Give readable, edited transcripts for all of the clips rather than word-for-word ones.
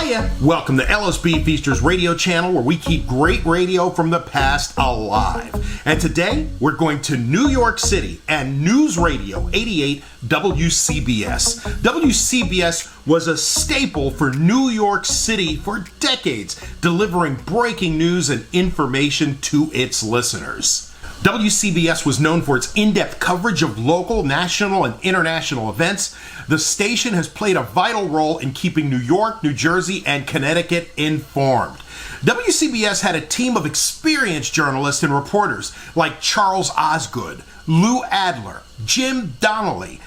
Hiya! Welcome to LSB Feasters radio channel, where we keep great radio from the past alive. And today, we're going to New York City and News Radio 88 WCBS. WCBS was a staple for New York City for decades, delivering breaking news and information to its listeners. WCBS was known for its in-depth coverage of local, national, and international events. The station has played a vital role in keeping New York, New Jersey, and Connecticut informed. WCBS had a team of experienced journalists and reporters like Charles Osgood, Lou Adler, Jim Donnelly,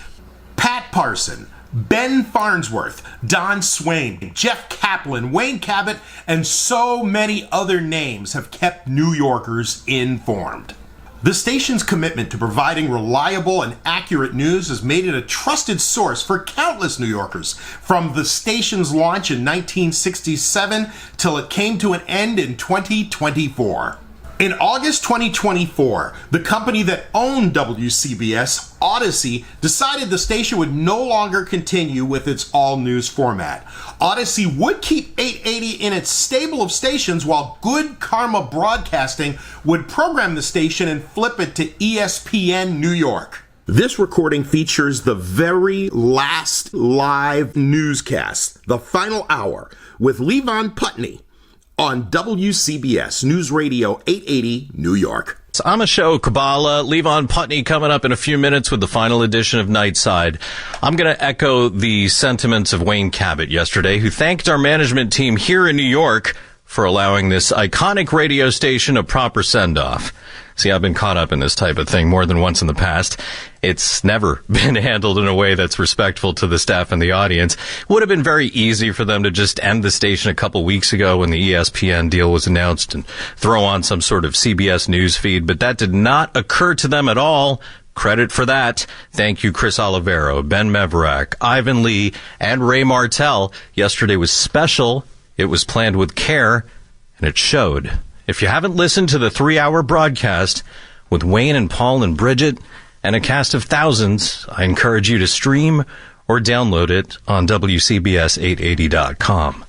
Pat Parson, Ben Farnsworth, Don Swaim, Jeff Caplan, Wayne Cabot, and so many other names have kept New Yorkers informed. The station's commitment to providing reliable and accurate news has made it a trusted source for countless New Yorkers, from the station's launch in 1967 till it came to an end in 2024. In August 2024, the company that owned WCBS, Odyssey, decided the station would no longer continue with its all-news format. Odyssey would keep 880 in its stable of stations, while Good Karma Broadcasting would program the station and flip it to ESPN New York. This recording features the very last live newscast, the final hour, with Levon Putney on WCBS Newsradio 880 New York. I'm Ashok Bhalla. Levon Putney coming up in a few minutes with the final edition of Nightside. I'm going to echo the sentiments of Wayne Cabot yesterday, who thanked our management team here in New York for allowing this iconic radio station a proper send-off. See, I've been caught up in this type of thing more than once in the past. It's never been handled in a way that's respectful to the staff and the audience. Would have been very easy for them to just end the station a couple weeks ago when the ESPN deal was announced and throw on some sort of CBS news feed, but that did not occur to them at all. Credit for that. Thank you, Chris Olivero, Ben Meverack, Ivan Lee, and Ray Martell. Yesterday was special. It was planned with care, and it showed. If you haven't listened to the 3-hour broadcast with Wayne and Paul and Bridget and a cast of thousands, I encourage you to stream or download it on WCBS880.com.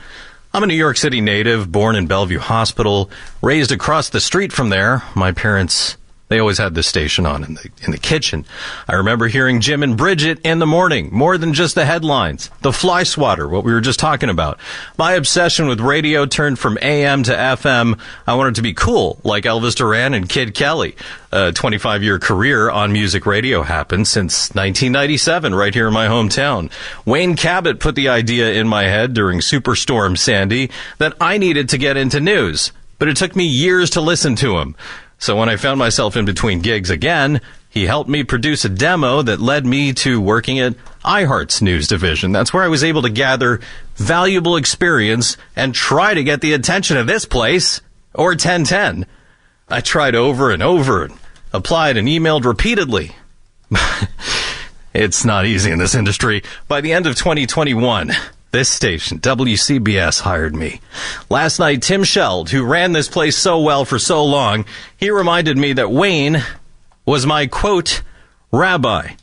I'm a New York City native, born in Bellevue Hospital, raised across the street from there. My parents, they always had this station on in the kitchen. I remember hearing Jim and Bridget in the morning, more than just the headlines. The fly swatter, what we were just talking about. My obsession with radio turned from AM to FM. I wanted to be cool, like Elvis Duran and Kid Kelly. A 25-year career on music radio happened since 1997, right here in my hometown. Wayne Cabot put the idea in my head during Superstorm Sandy that I needed to get into news, but it took me years to listen to him. So when I found myself in between gigs again, he helped me produce a demo that led me to working at iHeart's news division. That's where I was able to gather valuable experience and try to get the attention of this place, or 1010. I tried over and over, applied and emailed repeatedly. It's not easy in this industry. By the end of 2021... this station, WCBS, hired me. Last night, Tim Sheld, who ran this place so well for so long, he reminded me that Wayne was my, quote, rabbi.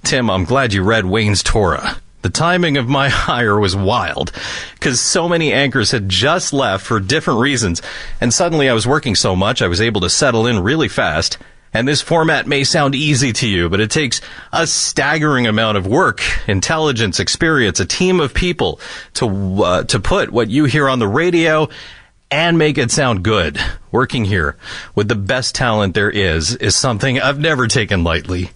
Tim, I'm glad you read Wayne's Torah. The timing of my hire was wild, because so many anchors had just left for different reasons, and suddenly I was working so much I was able to settle in really fast. And this format may sound easy to you, but it takes a staggering amount of work, intelligence, experience, a team of people to put what you hear on the radio and make it sound good. Working here with the best talent there is something I've never taken lightly.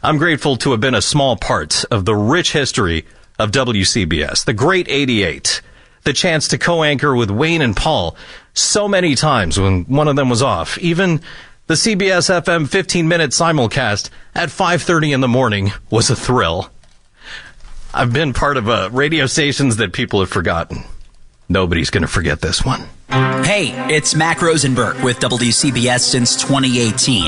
I'm grateful to have been a small part of the rich history of WCBS, the great 88, the chance to co-anchor with Wayne and Paul so many times when one of them was off, even the CBS FM 15-minute simulcast at 5:30 in the morning was a thrill. I've been part of radio stations that people have forgotten. Nobody's going to forget this one. Hey, it's Mac Rosenberg with WCBS since 2018.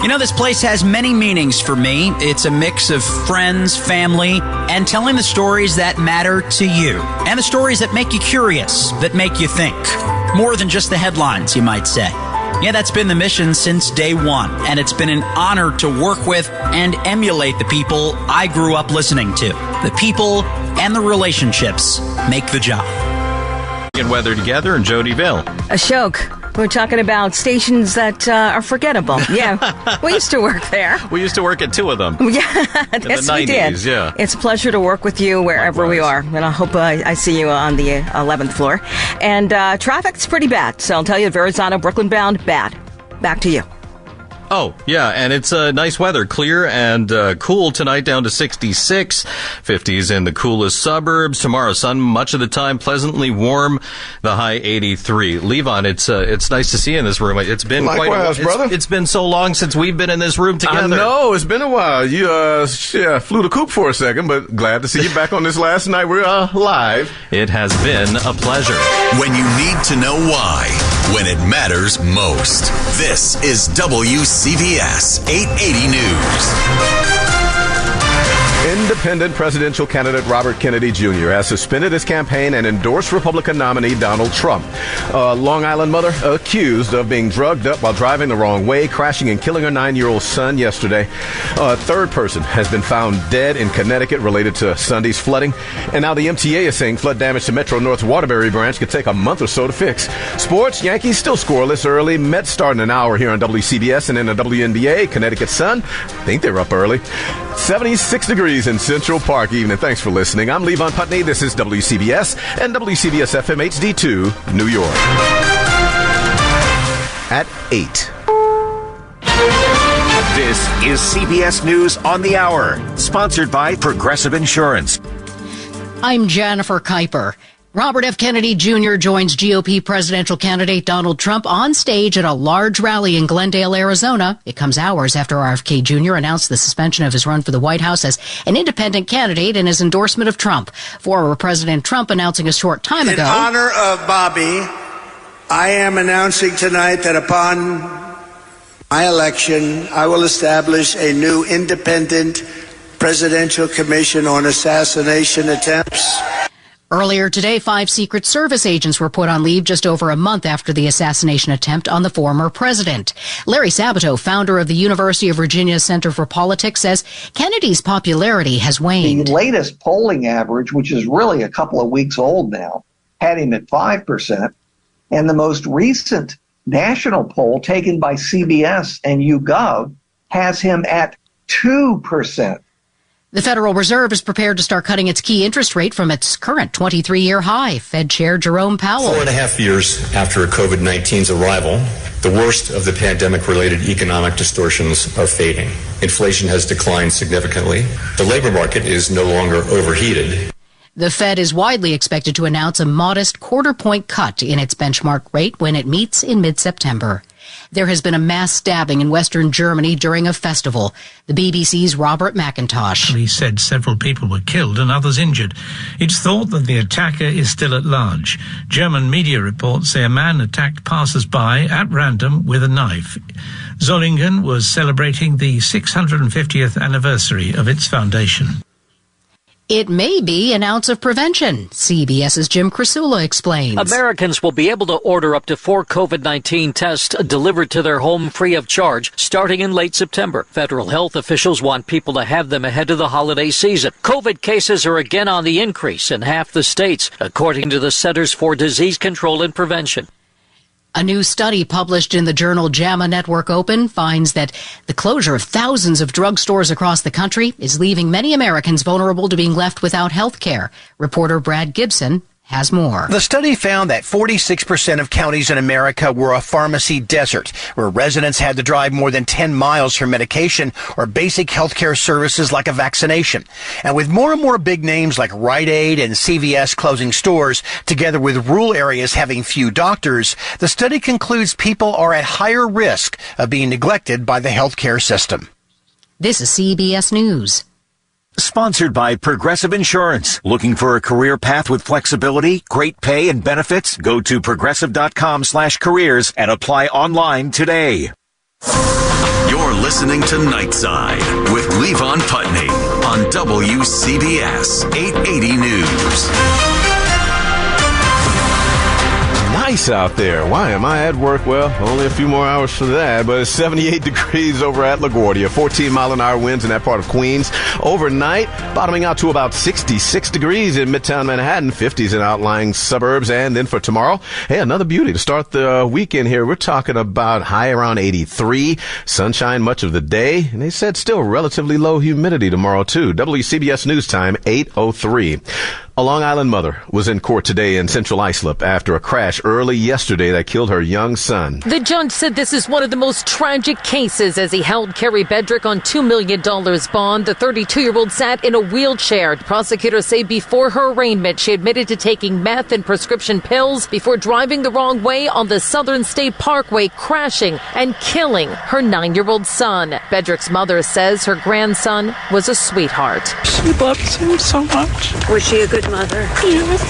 You know, this place has many meanings for me. It's a mix of friends, family, and telling the stories that matter to you. And the stories that make you curious, that make you think. More than just the headlines, you might say. Yeah, that's been the mission since day one, and it's been an honor to work with and emulate the people I grew up listening to. The people and the relationships make the job. and weather together in Jodiville. Ashok, we're talking about stations that are forgettable. Yeah, we used to work there. We used to work at two of them. Yeah, in yes, the 90s, we did. Yeah. It's a pleasure to work with you wherever we are, and I hope I see you on the 11th floor. And traffic's pretty bad, so I'll tell you, Verrazano, Brooklyn bound, bad. Back to you. Oh, yeah, and it's nice weather. Clear and cool tonight, down to 66. 50s in the coolest suburbs. Tomorrow, sun much of the time, pleasantly warm. The high 83. Levon, it's nice to see you in this room. It's been Likewise, brother. It's been so long since we've been in this room together. I know, it's been a while. You flew the coop for a second, but glad to see you back on this last night. We're live. It has been a pleasure. When you need to know why, when it matters most. This is WCBS 880 News. Independent presidential candidate Robert Kennedy Jr. has suspended his campaign and endorsed Republican nominee Donald Trump. Long Island mother accused of being drugged up while driving the wrong way, crashing and killing her 9-year-old son yesterday. A third person has been found dead in Connecticut related to Sunday's flooding. And now the MTA is saying flood damage to Metro North's Waterbury branch could take a month or so to fix. Sports, Yankees still scoreless early. Mets starting an hour here on WCBS, and in the WNBA, Connecticut Sun, I think they're up early. 76 degrees in Central Park evening. Thanks for listening. I'm Levon Putney. This is WCBS and WCBS FM HD2, New York. At 8. This is CBS News on the Hour, sponsored by Progressive Insurance. I'm Jennifer Kuiper. Robert F. Kennedy Jr. joins GOP presidential candidate Donald Trump on stage at a large rally in Glendale, Arizona. It comes hours after RFK Jr. announced the suspension of his run for the White House as an independent candidate and his endorsement of Trump. Former President Trump announcing a short time ago. In honor of Bobby, I am announcing tonight that upon my election, I will establish a new independent presidential commission on assassination attempts. Earlier today, 5 Secret Service agents were put on leave just over a month after the assassination attempt on the former president. Larry Sabato, founder of the University of Virginia Center for Politics, says Kennedy's popularity has waned. The latest polling average, which is really a couple of weeks old now, had him at 5%. And the most recent national poll taken by CBS and YouGov has him at 2%. The Federal Reserve is prepared to start cutting its key interest rate from its current 23-year high. Fed Chair Jerome Powell. 4.5 years after COVID-19's arrival, the worst of the pandemic-related economic distortions are fading. Inflation has declined significantly. The labor market is no longer overheated. The Fed is widely expected to announce a modest quarter-point cut in its benchmark rate when it meets in mid-September. There has been a mass stabbing in Western Germany during a festival. The BBC's Robert McIntosh. He said several people were killed and others injured. It's thought that the attacker is still at large. German media reports say a man attacked passers-by at random with a knife. Zollingen was celebrating the 650th anniversary of its foundation. It may be an ounce of prevention, CBS's Jim Krasula explains. Americans will be able to order up to 4 COVID-19 tests delivered to their home free of charge starting in late September. Federal health officials want people to have them ahead of the holiday season. COVID cases are again on the increase in half the states, according to the Centers for Disease Control and Prevention. A new study published in the journal JAMA Network Open finds that the closure of thousands of drugstores across the country is leaving many Americans vulnerable to being left without health care. Reporter Brad Gibson has more. The study found that 46% of counties in America were a pharmacy desert, where residents had to drive more than 10 miles for medication or basic healthcare services like a vaccination. And with more and more big names like Rite Aid and CVS closing stores, together with rural areas having few doctors, the study concludes people are at higher risk of being neglected by the healthcare system. This is CBS News. Sponsored by Progressive Insurance. Looking for a career path with flexibility, great pay, and benefits? Go to progressive.com/careers and apply online today. You're listening to Nightside with Levon Putney on WCBS 880 News. nice out there. Why am I at work? Well, only a few more hours for that, but it's 78 degrees over at LaGuardia, 14-mile-an-hour winds in that part of Queens. Overnight, bottoming out to about 66 degrees in Midtown Manhattan, 50s in outlying suburbs. And then for tomorrow, hey, another beauty to start the weekend here. We're talking about high around 83, sunshine much of the day, and they said still relatively low humidity tomorrow, too. WCBS News Time, 8:03. A Long Island mother was in court today in Central Islip after a crash early yesterday that killed her young son. The judge said this is one of the most tragic cases as he held Carrie Bedrick on $2 million bond. The 32-year-old sat in a wheelchair. Prosecutors say before her arraignment, she admitted to taking meth and prescription pills before driving the wrong way on the Southern State Parkway, crashing and killing her 9-year-old son. Bedrick's mother says her grandson was a sweetheart. She loves him so much. Was she a good mother? Yes.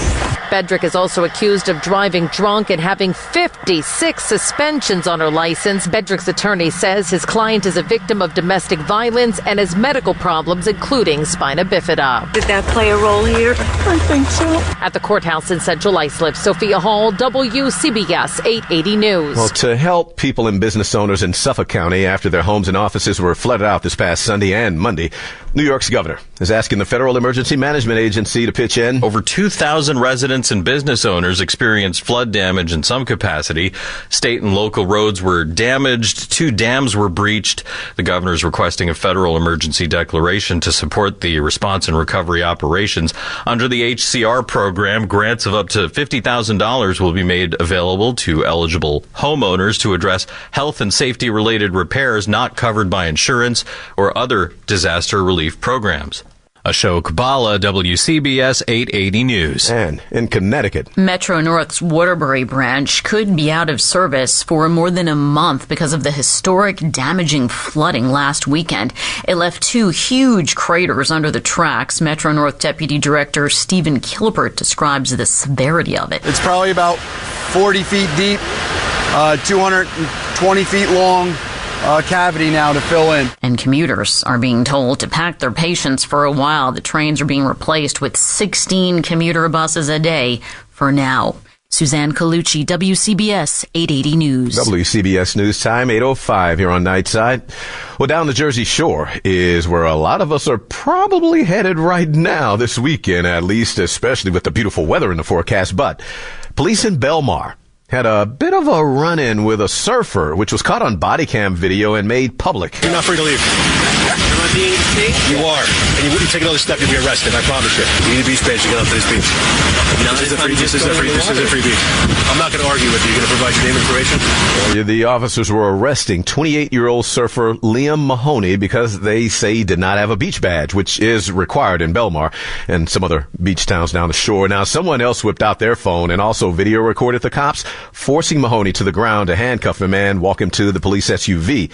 Bedrick is also accused of driving drunk and having 56 suspensions on her license. Bedrick's attorney says his client is a victim of domestic violence and has medical problems, including spina bifida. Did that play a role here? I think so. At the courthouse in Central Islip, Sophia Hall, WCBS 880 News. Well, to help people and business owners in Suffolk County after their homes and offices were flooded out this past Sunday and Monday, New York's governor is asking the Federal Emergency Management Agency to pitch in. Over 2,000 residents and business owners experienced flood damage in some capacity. State and local roads were damaged. 2 dams were breached. The governor is requesting a federal emergency declaration to support the response and recovery operations. Under the HCR program, grants of up to $50,000 will be made available to eligible homeowners to address health and safety related repairs not covered by insurance or other disaster relief programs. Ashok Bhalla, WCBS 880 News. And in Connecticut, Metro North's Waterbury branch could be out of service for more than a month because of the historic damaging flooding last weekend. It left 2 huge craters under the tracks. Metro North Deputy Director Stephen Kilbert describes the severity of it. It's probably about 40 feet deep, 220 feet long. Cavity now to fill in. And commuters are being told to pack their patience for a while. The trains are being replaced with 16 commuter buses a day for now. Suzanne Colucci, WCBS 880 News. WCBS News Time, 8:05 here on Nightside. Well, down the Jersey Shore is where a lot of us are probably headed right now this weekend, at least, especially with the beautiful weather in the forecast. But police in Belmar had a bit of a run-in with a surfer, which was caught on body cam video and made public. You're not free to leave. Am I being detained? You are. And you wouldn't take another step, you'll be arrested, I promise you. You need a beach badge to get onto this beach. This is a free beach. I'm not going to argue with you. You're going to provide your name and information? The officers were arresting 28-year-old surfer Liam Mahoney because they say he did not have a beach badge, which is required in Belmar and some other beach towns down the shore. Now, someone else whipped out their phone and also video recorded the cops forcing Mahoney to the ground to handcuff him and walk him to the police SUV.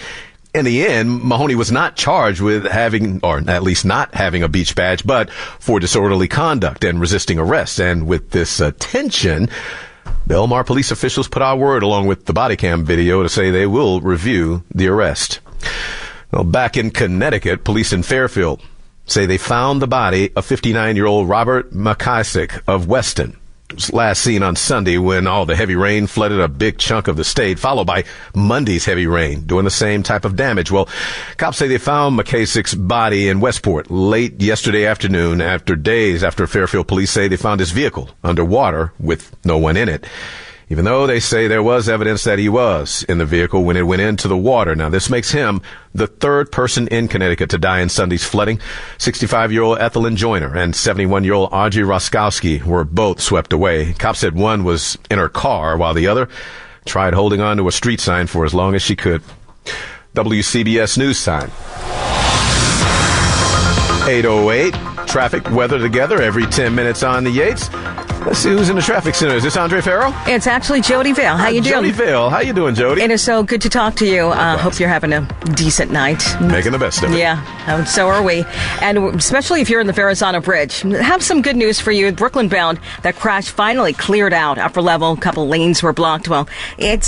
In the end, Mahoney was not charged with having, or at least not having, a beach badge, but for disorderly conduct and resisting arrest. And with this tension, Belmar police officials put out word along with the body cam video to say they will review the arrest. Well, back in Connecticut, police in Fairfield say they found the body of 59-year-old Robert McIsaac of Weston. It was last seen on Sunday when all the heavy rain flooded a big chunk of the state, followed by Monday's heavy rain, doing the same type of damage. Well, cops say they found McIsaac's body in Westport late yesterday afternoon, after days after Fairfield police say they found his vehicle underwater with no one in it, even though they say there was evidence that he was in the vehicle when it went into the water. Now, this makes him the 3rd person in Connecticut to die in Sunday's flooding. 65-year-old Ethelyn Joyner and 71-year-old Audrey Roskowski were both swept away. Cops said one was in her car while the other tried holding on to a street sign for as long as she could. WCBS News Time. 8:08. Traffic, weather together every 10 minutes on the Yates. Let's see who's in the traffic center. Is this Andre Farrell? It's actually Jody Vale. How you doing? Jody Vale. How you doing, Jody? It is so good to talk to you. Hope you're having a decent night. Making the best of it. Yeah, so are we. And especially if you're in the Verrazano Bridge. Have some good news for you. Brooklyn bound, that crash finally cleared out. Upper level, a couple lanes were blocked. Well, it's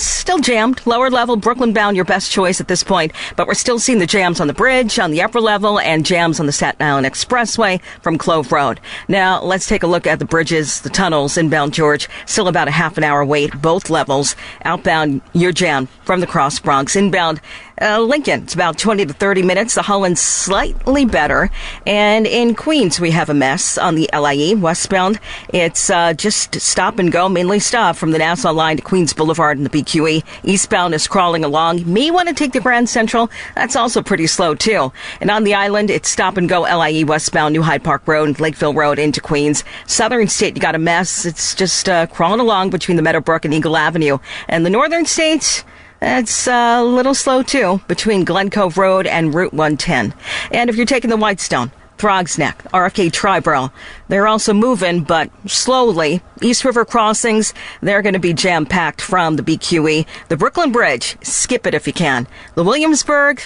still jammed. Lower level, Brooklyn bound, your best choice at this point. But we're still seeing the jams on the bridge, on the upper level, and jams on the Staten Island Expressway from Clove Road. Now, let's take a look at the the bridges, the tunnels, inbound George, still about a half an hour wait, both levels. Outbound, you're jammed from the Cross Bronx. Inbound, Lincoln, it's about 20 to 30 minutes. The Holland, slightly better. And in Queens, we have a mess on the LIE. Westbound, it's just stop and go, mainly stop from the Nassau line to Queens Boulevard and the BQE. Eastbound is crawling along. You may want to take the Grand Central. That's also pretty slow, too. And on the island, it's stop and go LIE westbound, New Hyde Park Road, Lakeville Road into Queens. Southern State, you got a mess. It's just crawling along between the Meadowbrook and Eagle Avenue. And the Northern States, it's a little slow, too, between Glen Cove Road and Route 110. And if you're taking the Whitestone, Throgs Neck, RFK Triborough, they're also moving, but slowly. East River crossings, they're going to be jam-packed from the BQE. The Brooklyn Bridge, skip it if you can. The Williamsburg,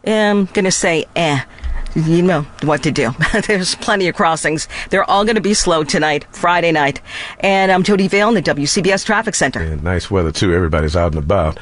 I'm going to say, you know what to do. There's plenty of crossings. They're all going to be slow tonight, Friday night. And I'm Jody Vale in the WCBS Traffic Center. And nice weather, too. Everybody's out and about.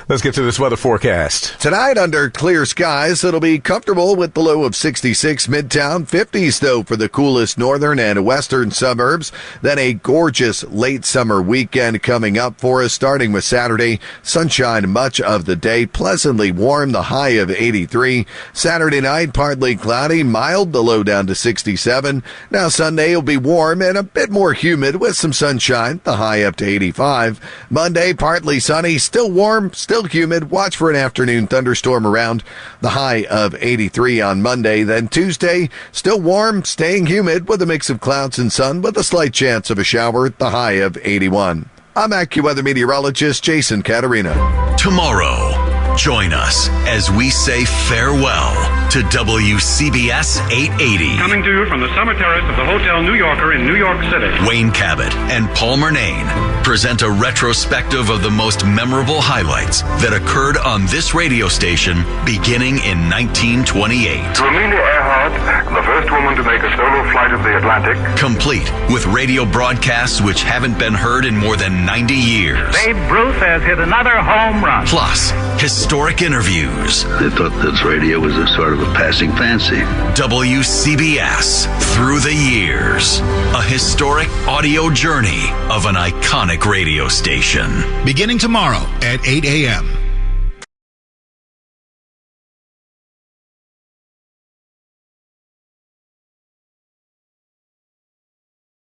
Let's get to this weather forecast. Tonight, under clear skies, it'll be comfortable with the low of 66 Midtown, 50s, though, for the coolest northern and western suburbs. Then a gorgeous late summer weekend coming up for us, starting with Saturday. Sunshine much of the day, pleasantly warm, the high of 83. Saturday night, partly cloudy, mild, the low down to 67. Now Sunday will be warm and a bit more humid with some sunshine, the high up to 85. Monday, partly sunny, still warm, still humid. Watch for an afternoon thunderstorm around, the high of 83 on Monday. Then Tuesday, still warm, staying humid with a mix of clouds and sun with a slight chance of a shower, the high of 81. I'm AccuWeather meteorologist Jason Caterina. Tomorrow, join us as we say farewell to WCBS 880. Coming to you from the summer terrace of the Hotel New Yorker in New York City. Wayne Cabot and Paul Murnane present a retrospective of the most memorable highlights that occurred on this radio station beginning in 1928. Amelia Earhart, the first woman to make a solo flight of the Atlantic. Complete with radio broadcasts which haven't been heard in more than 90 years. Babe Ruth has hit another home run. Plus, historic interviews. They thought this radio was a sort of a passing fancy. WCBS Through the Years. A historic audio journey of an iconic radio station. Beginning tomorrow at 8 a.m.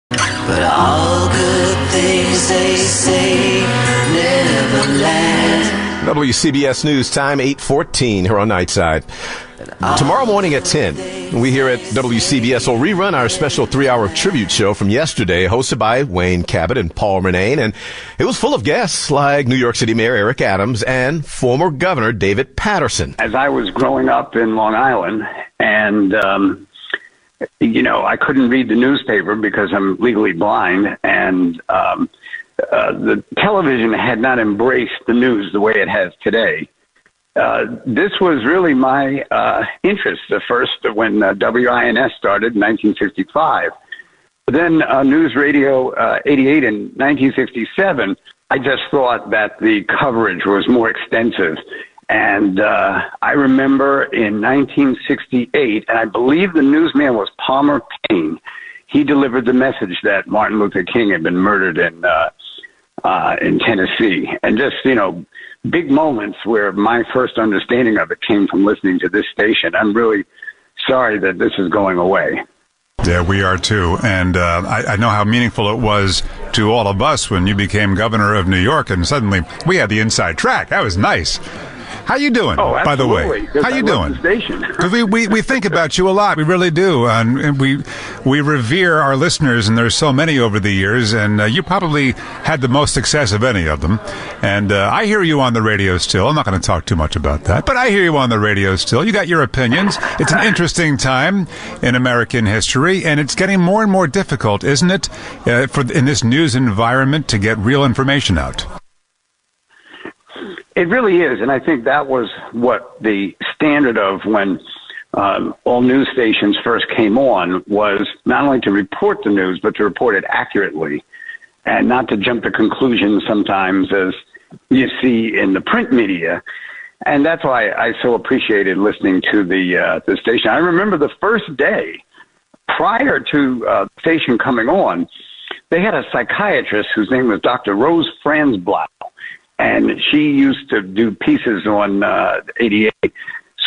But all good things they say never last. WCBS News Time, 8:14 here on Nightside. Tomorrow morning at 10, we here at WCBS will rerun our special 3-hour tribute show from yesterday, hosted by Wayne Cabot and Paul Murnane, and it was full of guests like New York City Mayor Eric Adams and former Governor David Paterson. As I was growing up in Long Island, and I couldn't read the newspaper because I'm legally blind, and the television had not embraced the news the way it has today. This was really my interest at first when WINS started in 1955. Then News Radio 88 in 1967, I just thought that the coverage was more extensive. And I remember in 1968, and I believe the newsman was Palmer Payne, he delivered the message that Martin Luther King had been murdered in Tennessee. And just, big moments where my first understanding of it came from listening to this station. I'm really sorry that this is going away. Yeah, we are too. And I know how meaningful it was to all of us when you became governor of New York, and suddenly we had the inside track. That was nice. How you doing, by the way? How you doing? Because we think about you a lot. We really do. And we revere our listeners, and there's so many over the years, and you probably had the most success of any of them. And I hear you on the radio still. I'm not going to talk too much about that, but I hear you on the radio still. You got your opinions. It's an interesting time in American history, and it's getting more and more difficult, isn't it, in this news environment to get real information out? It really is, and I think that was what the standard of when all news stations first came on was not only to report the news, but to report it accurately and not to jump to conclusions sometimes as you see in the print media. And that's why I so appreciated listening to the station. I remember the first day prior to the station coming on, they had a psychiatrist whose name was Dr. Rose Franzblau, and she used to do pieces on 88.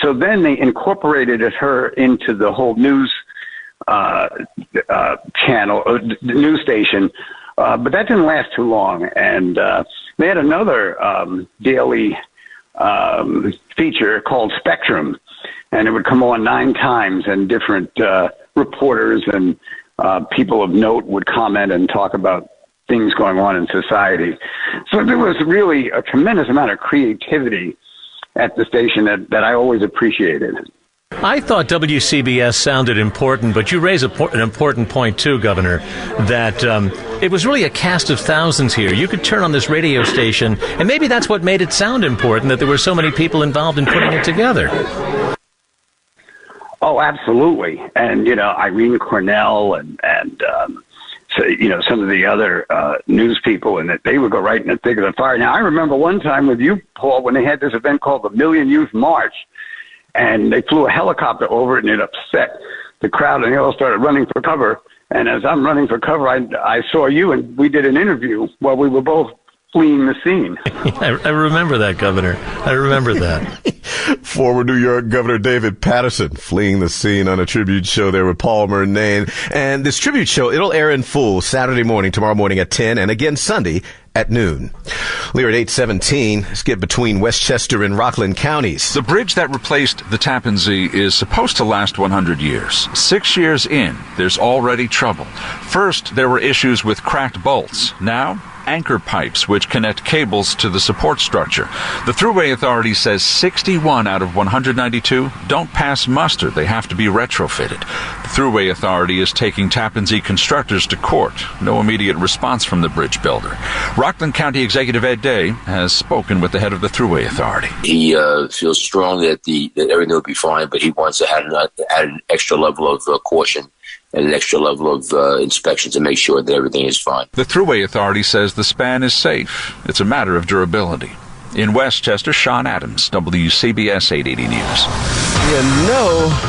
So then they incorporated her into the whole news channel, the news station, but that didn't last too long. And they had another daily feature called Spectrum, and it would come on 9 times, and different reporters and people of note would comment and talk about things going on in society. So there was really a tremendous amount of creativity at the station that I always appreciated. I thought WCBS sounded important, but you raise an important point too, Governor, that it was really a cast of thousands here. You could turn on this radio station, and maybe that's what made it sound important, that there were so many people involved in putting it together. Oh, absolutely. And, Irene Cornell and so, some of the other news people, and that they would go right in the thick of the fire. Now, I remember one time with you, Paul, when they had this event called the Million Youth March, and they flew a helicopter over it, and it upset the crowd, and they all started running for cover. And as I'm running for cover, I saw you, and we did an interview while we were both fleeing the scene. I remember that, Governor. I remember that. Former New York Governor David Paterson fleeing the scene on a tribute show there with Paul Murnane. And this tribute show, it'll air in full Saturday morning, tomorrow morning at 10, and again Sunday at noon. Lear at 8:17, let's get between Westchester and Rockland counties. The bridge that replaced the Tappan Zee is supposed to last 100 years. 6 years in, there's already trouble. First, there were issues with cracked bolts. Now, anchor pipes which connect cables to the support structure. The Thruway Authority says 61 out of 192 don't pass muster. They have to be retrofitted. The Thruway Authority is taking Tappan Zee constructors to court. No immediate response from the bridge builder. Rockland County Executive Ed Day has spoken with the head of the Thruway Authority. He feels strongly that everything will be fine, but he wants to add an extra level of caution and an extra level of inspection to make sure that everything is fine. The Thruway Authority says the span is safe. It's a matter of durability. In Westchester, Sean Adams, WCBS 880 News.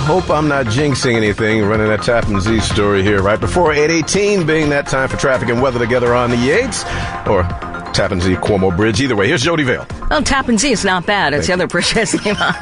Hope I'm not jinxing anything running that Tappan Zee story here right before 8:18, being that time for traffic and weather together on the Yates, or Tappan Zee Cuomo Bridge. Either way, here's Jody Vale. Well, Tappan Zee is not bad. It's the other bridge that's came on.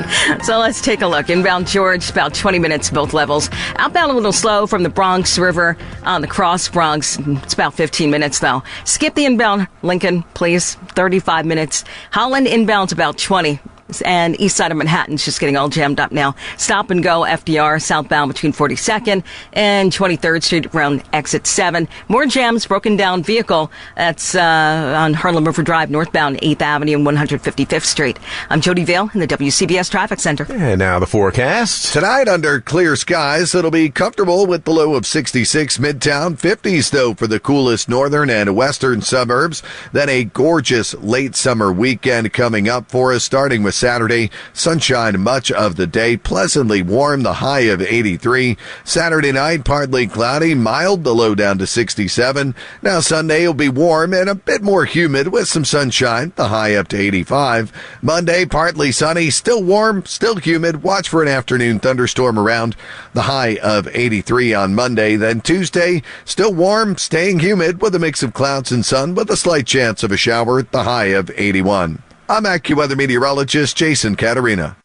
So let's take a look. Inbound George, about 20 minutes, both levels. Outbound a little slow from the Bronx River on the Cross Bronx. It's about 15 minutes, though. Skip the inbound Lincoln, please. 35 minutes. Holland inbound's about 20. And east side of Manhattan's just getting all jammed up now. Stop and go FDR southbound between 42nd and 23rd Street around exit 7. More jams, broken down vehicle. That's on Harlem River Drive northbound 8th Avenue and 155th Street. I'm Jody Vale in the WCBS Traffic Center. And now the forecast. Tonight under clear skies, it'll be comfortable with the low of 66 Midtown, 50s though for the coolest northern and western suburbs. Then a gorgeous late summer weekend coming up for us, starting with Saturday, sunshine much of the day, pleasantly warm, the high of 83. Saturday night, partly cloudy, mild, the low down to 67. Now Sunday will be warm and a bit more humid with some sunshine, the high up to 85. Monday, partly sunny, still warm, still humid. Watch for an afternoon thunderstorm around, the high of 83 on Monday. Then Tuesday, still warm, staying humid with a mix of clouds and sun with a slight chance of a shower, the high of 81. I'm AccuWeather meteorologist Jason Caterina.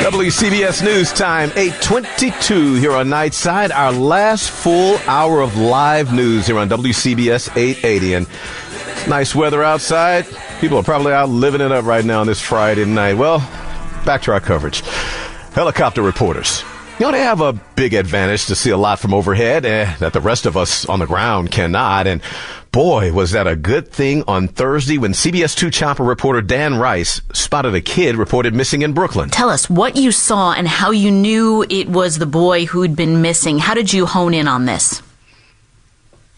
WCBS News Time, 8:22 here on Nightside. Our last full hour of live news here on WCBS 880. And nice weather outside. People are probably out living it up right now on this Friday night. Well, back to our coverage. Helicopter reporters. They have a big advantage to see a lot from overhead that the rest of us on the ground cannot. And boy, was that a good thing on Thursday when CBS 2 Chopper reporter Dan Rice spotted a kid reported missing in Brooklyn. Tell us what you saw and how you knew it was the boy who'd been missing. How did you hone in on this?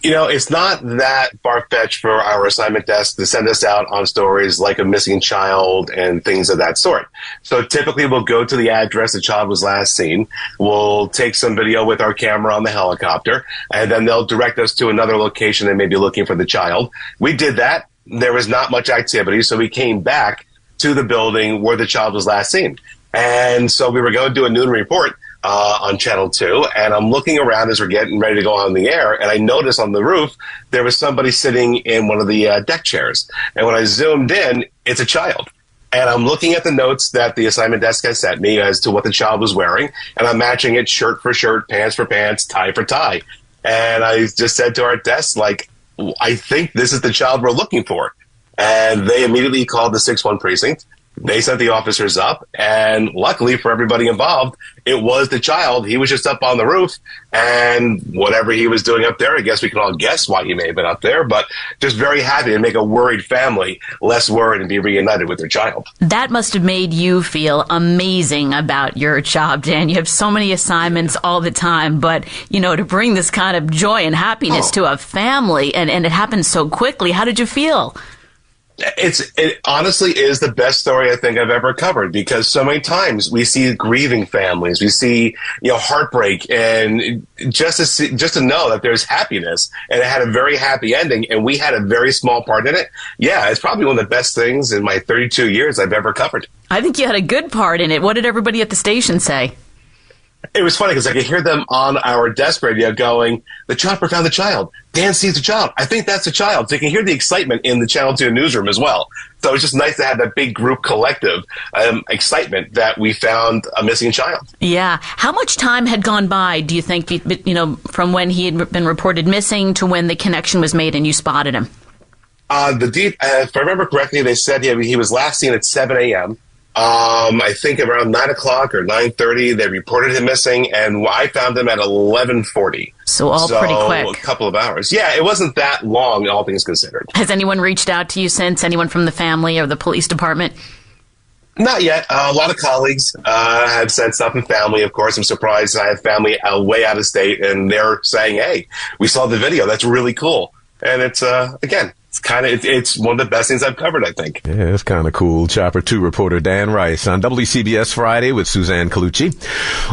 It's not that far-fetched for our assignment desk to send us out on stories like a missing child and things of that sort. So typically we'll go to the address the child was last seen. We'll take some video with our camera on the helicopter, and then they'll direct us to another location they may be looking for the child. We did that. There was not much activity, so we came back to the building where the child was last seen. And so we were going to do a noon report on Channel 2, and I'm looking around as we're getting ready to go on the air, and I noticed on the roof there was somebody sitting in one of the deck chairs. And when I zoomed in, it's a child. And I'm looking at the notes that the assignment desk has sent me as to what the child was wearing, and I'm matching it shirt for shirt, pants for pants, tie for tie. And I just said to our desk, like, I think this is the child we're looking for. And they immediately called the 6-1 precinct. They sent the officers up, and luckily for everybody involved, it was the child. He was just up on the roof, and whatever he was doing up there, I guess we can all guess why he may have been up there, but just very happy to make a worried family less worried and be reunited with their child. That must have made you feel amazing about your job, Dan. You have so many assignments all the time, but, you know, to bring this kind of joy and happiness to a family, and it happens so quickly, how did you feel? It honestly is the best story I think I've ever covered, because so many times we see grieving families, we see, you know, heartbreak, and just to know that there's happiness, and it had a very happy ending, and we had a very small part in it. Yeah, it's probably one of the best things in my 32 years I've ever covered. I think you had a good part in it. What did everybody at the station say? It was funny because I could hear them on our desk radio going, "The chopper found the child. Dan sees the child. I think that's the child." So you can hear the excitement in the Channel 2 newsroom as well. So it was just nice to have that big group collective excitement that we found a missing child. Yeah. How much time had gone by, do you think, you know, from when he had been reported missing to when the connection was made and you spotted him? If I remember correctly, they said he was last seen at 7 a.m. I think around 9 o'clock or 9:30, they reported him missing, and I found him at 11:40. So pretty quick. A couple of hours. Yeah, it wasn't that long, all things considered. Has anyone reached out to you since? Anyone from the family or the police department? Not yet. A lot of colleagues have sent stuff, and family, of course. I'm surprised I have family way out of state, and they're saying, "Hey, we saw the video. That's really cool." And it's, again, it's one of the best things I've covered, I think. Yeah, it's kind of cool. Chopper 2 reporter Dan Rice on WCBS Friday with Suzanne Colucci.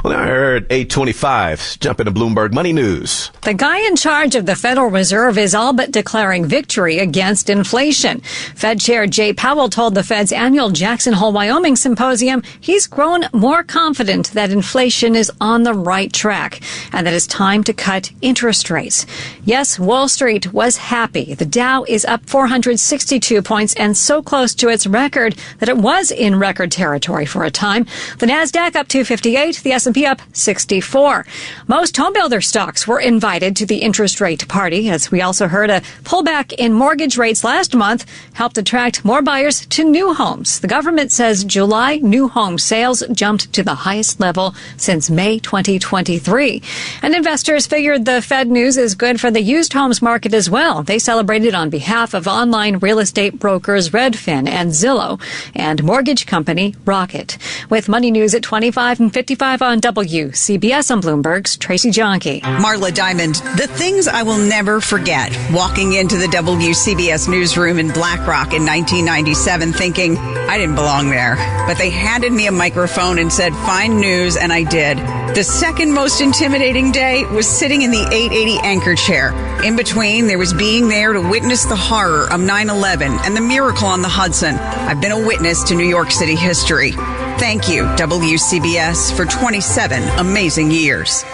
Well, now I heard 8:25. Jump into Bloomberg Money News. The guy in charge of the Federal Reserve is all but declaring victory against inflation. Fed Chair Jay Powell told the Fed's annual Jackson Hole, Wyoming symposium he's grown more confident that inflation is on the right track and that it's time to cut interest rates. Yes, Wall Street was happy. The Dow is up 462 points and so close to its record that it was in record territory for a time. The NASDAQ up 258, the S&P up 64. Most homebuilder stocks were invited to the interest rate party, as we also heard a pullback in mortgage rates last month helped attract more buyers to new homes. The government says July new home sales jumped to the highest level since May 2023. And investors figured the Fed news is good for the used homes market as well. They celebrated on behalf of online real estate brokers Redfin and Zillow and mortgage company Rocket. With Money News at 25 and 55 on WCBS on Bloomberg's Tracy Jonke. Marla Diamond, the things I will never forget. Walking into the WCBS newsroom in Black Rock in 1997 thinking I didn't belong there. But they handed me a microphone and said, "Find news," and I did. The second most intimidating day was sitting in the 880 anchor chair. In between, there was being there to witness the horror of 9/11 and the miracle on the Hudson. I've been a witness to New York City history. Thank you, WCBS, for 27 amazing years.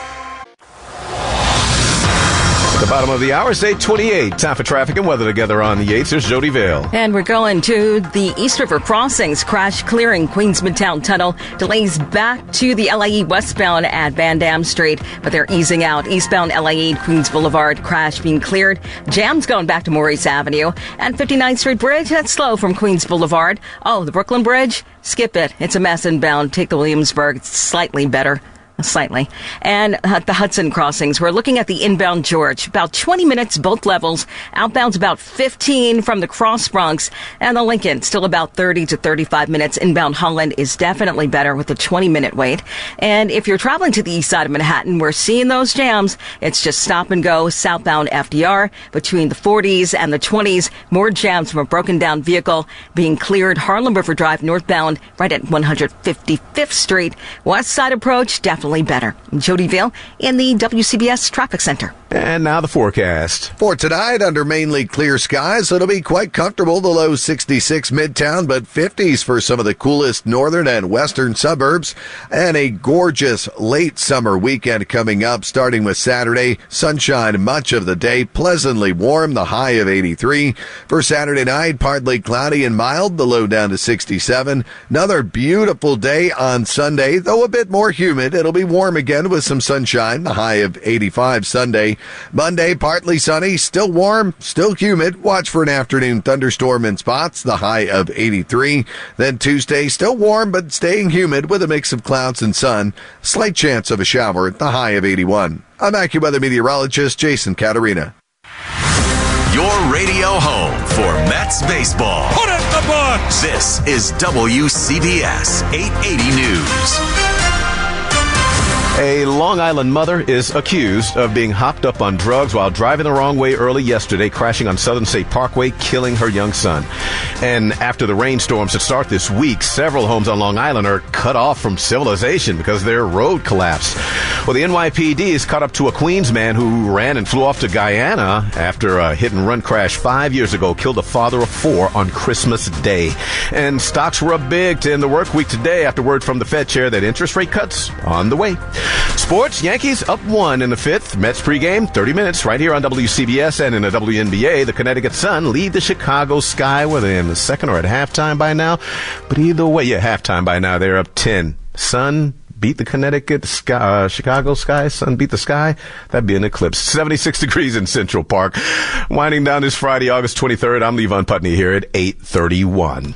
The bottom of the hour, it's 8:28. Time for traffic and weather together on the 8th. There's Jody Vale. And we're going to the East River Crossings. Crash clearing Queens Midtown Tunnel. Delays back to the LIE westbound at Van Dam Street, but they're easing out. Eastbound LIE Queens Boulevard, crash being cleared. Jams going back to Maurice Avenue. And 59th Street Bridge, that's slow from Queens Boulevard. Oh, the Brooklyn Bridge, skip it. It's a mess inbound. Take the Williamsburg. It's slightly better. Slightly. And at the Hudson crossings, we're looking at the inbound George. About 20 minutes, both levels. Outbound's about 15 from the Cross Bronx. And the Lincoln, still about 30 to 35 minutes. Inbound Holland is definitely better with a 20-minute wait. And if you're traveling to the east side of Manhattan, we're seeing those jams. It's just stop and go southbound FDR between the 40s and the 20s. More jams from a broken down vehicle being cleared. Harlem River Drive northbound right at 155th Street. West side approach, definitely gradually better. Jody Veal in the WCBS Traffic Center. And now the forecast. For tonight, under mainly clear skies, it'll be quite comfortable. The low 66 midtown, but 50s for some of the coolest northern and western suburbs. And a gorgeous late summer weekend coming up, starting with Saturday. Sunshine much of the day, pleasantly warm, the high of 83. For Saturday night, partly cloudy and mild, the low down to 67. Another beautiful day on Sunday, though a bit more humid. It'll be warm again with some sunshine, the high of 85 Sunday. Monday, partly sunny, still warm, still humid. Watch for an afternoon thunderstorm in spots, the high of 83. Then Tuesday, still warm but staying humid with a mix of clouds and sun. Slight chance of a shower, the high of 81. I'm AccuWeather meteorologist Jason Caterina. Your radio home for Mets baseball. Put it in the books! This is WCBS 880 News. A Long Island mother is accused of being hopped up on drugs while driving the wrong way early yesterday, crashing on Southern State Parkway, killing her young son. And after the rainstorms that start this week, several homes on Long Island are cut off from civilization because their road collapsed. Well, the NYPD is caught up to a Queens man who ran and flew off to Guyana after a hit-and-run crash 5 years ago, killed a father of four on Christmas Day. And stocks were up big to end the work week today after word from the Fed chair that interest rate cuts on the way. Sports, Yankees up 1 in the 5th. Mets pregame, 30 minutes right here on WCBS. And in the WNBA, the Connecticut Sun lead the Chicago Sky. Whether in the second or at halftime by now. But either way, halftime by now. They're up 10. Sun beat the Connecticut Sky, Chicago Sky. Sun beat the Sky. That'd be an eclipse. 76 degrees in Central Park. Winding down this Friday, August 23rd. I'm Levon Putney here at 8:31.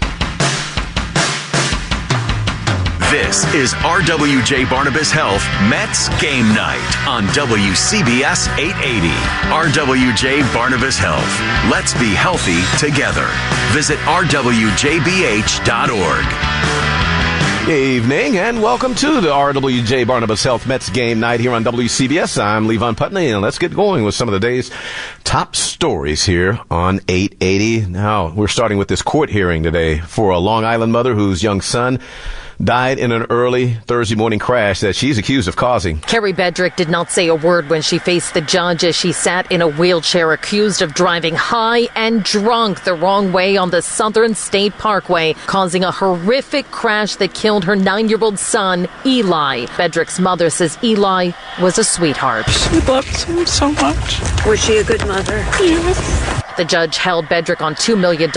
This is RWJ Barnabas Health Mets Game Night on WCBS 880. RWJ Barnabas Health. Let's be healthy together. Visit rwjbh.org. Good evening and welcome to the RWJ Barnabas Health Mets Game Night here on WCBS. I'm Levon Putney, and let's get going with some of the day's top stories here on 880. Now, we're starting with this court hearing today for a Long Island mother whose young son died in an early Thursday morning crash that she's accused of causing. Carrie Bedrick did not say a word when she faced the judge as she sat in a wheelchair, accused of driving high and drunk the wrong way on the Southern State Parkway, causing a horrific crash that killed her 9-year-old son, Eli. Bedrick's mother says Eli was a sweetheart. She loved him so much. Was she a good mother? Yes. The judge held Bedrick on $2 million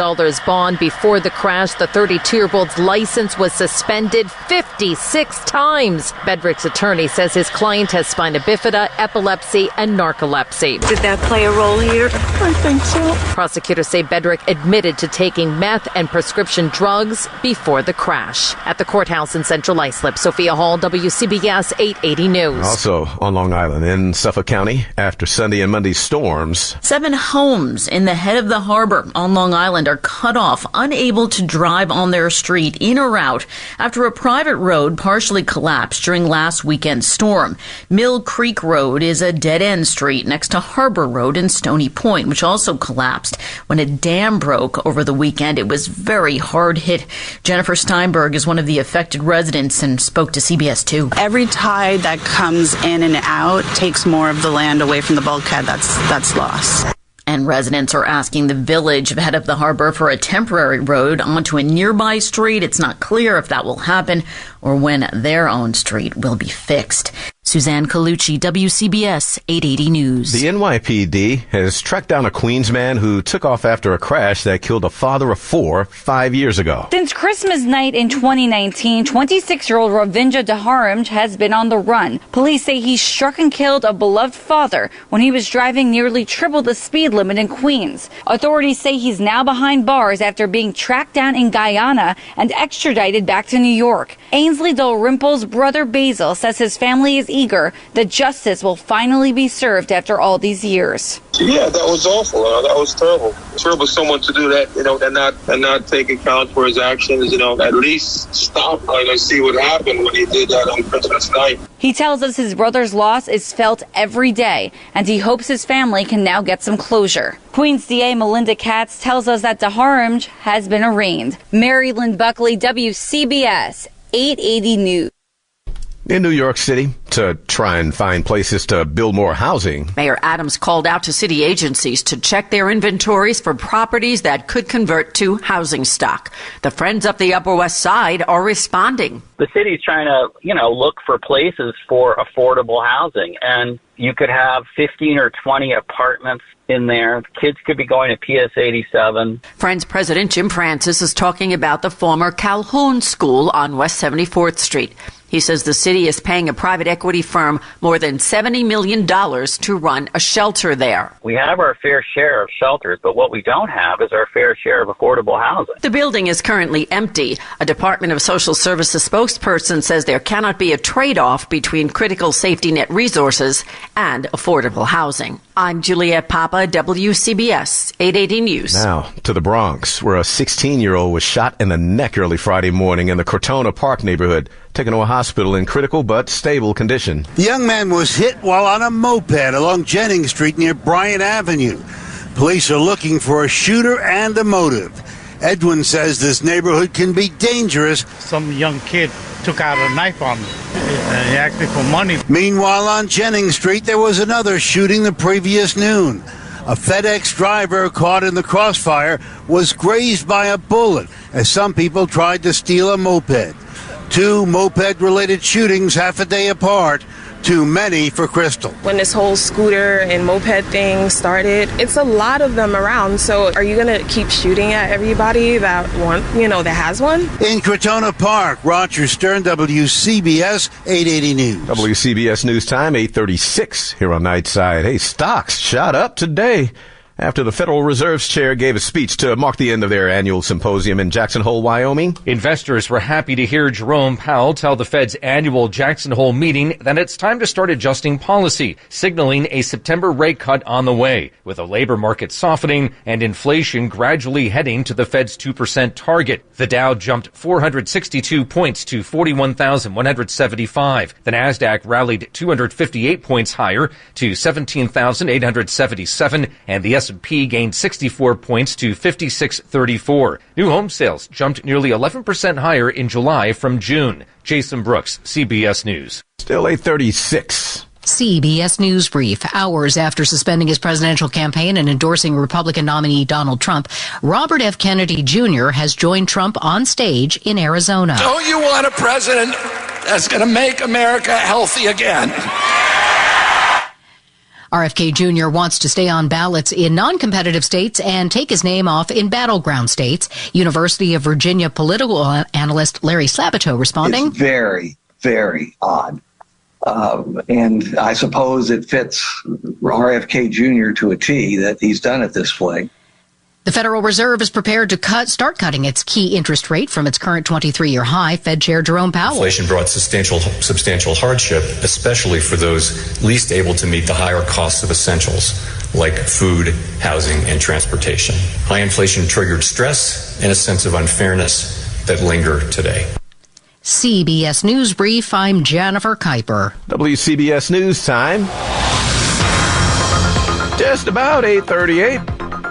bond. Before the crash, the 32-year-old's license was suspended 56 times. Bedrick's attorney says his client has spina bifida, epilepsy, and narcolepsy. Did that play a role here? I think so. Prosecutors say Bedrick admitted to taking meth and prescription drugs before the crash. At the courthouse in Central Islip, Sophia Hall, WCBS 880 News. Also on Long Island in Suffolk County, after Sunday and Monday storms, 7 homes in the head of the harbor on Long Island are cut off, unable to drive on their street in or out after a private road partially collapsed during last weekend's storm. Mill Creek Road is a dead-end street next to Harbor Road in Stony Point, which also collapsed when a dam broke over the weekend. It was very hard hit. Jennifer Steinberg is one of the affected residents and spoke to CBS 2. Every tide that comes in and out takes more of the land away from the bulkhead that's lost. And residents are asking the village ahead of the harbor for a temporary road onto a nearby street. It's not clear if that will happen or when their own street will be fixed. Suzanne Colucci, WCBS 880 News. The NYPD has tracked down a Queens man who took off after a crash that killed a father of 4 5 years ago. Since Christmas night in 2019, 26-year-old Ravinja Daharamj has been on the run. Police say he struck and killed a beloved father when he was driving nearly triple the speed limit in Queens. Authorities say he's now behind bars after being tracked down in Guyana and extradited back to New York. Ainsley Dalrymple's brother Basil says his family is eager that justice will finally be served after all these years. Yeah, that was awful. That was terrible. Terrible for someone to do that, and not take account for his actions, at least stop and see what happened when he did that on Christmas night. He tells us his brother's loss is felt every day, and he hopes his family can now get some closure. Queens DA Melinda Katz tells us that Daharamj has been arraigned. Mary Lynn Buckley, WCBS 880 News. In New York City, to try and find places to build more housing, Mayor Adams called out to city agencies to check their inventories for properties that could convert to housing stock. The Friends up the Upper West Side are responding. The city's trying to, look for places for affordable housing. And you could have 15 or 20 apartments in there. Kids could be going to PS 87. Friends President Jim Francis is talking about the former Calhoun School on West 74th Street. He says the city is paying a private equity firm more than $70 million to run a shelter there. We have our fair share of shelters, but what we don't have is our fair share of affordable housing. The building is currently empty. A Department of Social Services spokesperson says there cannot be a trade-off between critical safety net resources and affordable housing. I'm Juliette Papa, WCBS 880 News. Now to the Bronx, where a 16-year-old was shot in the neck early Friday morning in the Crotona Park neighborhood, taken to a hospital in critical but stable condition. The young man was hit while on a moped along Jennings Street near Bryant Avenue. Police are looking for a shooter and a motive. Edwin says this neighborhood can be dangerous. Some young kid took out a knife on me and he asked me for money. Meanwhile, on Jennings Street, there was another shooting the previous noon. A FedEx driver caught in the crossfire was grazed by a bullet as some people tried to steal a moped. 2 moped-related shootings half a day apart. Too many for Crystal. When this whole scooter and moped thing started, it's a lot of them around. So are you going to keep shooting at everybody that that has one? In Crotona Park, Roger Stern, WCBS 880 News. WCBS News Time, 8:36 here on Nightside. Hey, stocks shot up today after the Federal Reserve's chair gave a speech to mark the end of their annual symposium in Jackson Hole, Wyoming. Investors were happy to hear Jerome Powell tell the Fed's annual Jackson Hole meeting that it's time to start adjusting policy, signaling a September rate cut on the way, with a labor market softening and inflation gradually heading to the Fed's 2% target. The Dow jumped 462 points to 41,175. The Nasdaq rallied 258 points higher to 17,877, and the S&P gained 64 points to 5634. New home sales jumped nearly 11% higher in July from June. Jason Brooks, CBS News. Still 8:36. CBS News Brief. Hours after suspending his presidential campaign and endorsing Republican nominee Donald Trump, Robert F. Kennedy Jr. has joined Trump on stage in Arizona. Don't you want a president that's going to make America healthy again? RFK Jr. wants to stay on ballots in non-competitive states and take his name off in battleground states. University of Virginia political analyst Larry Sabato responding. It's very, very odd. And I suppose it fits RFK Jr. to a T that he's done it this way. The Federal Reserve is prepared to start cutting its key interest rate from its current 23-year high. Fed Chair Jerome Powell. Inflation brought substantial hardship, especially for those least able to meet the higher costs of essentials like food, housing, and transportation. High inflation triggered stress and a sense of unfairness that linger today. CBS News Brief, I'm Jennifer Kuiper. WCBS News Time. Just about 8:38.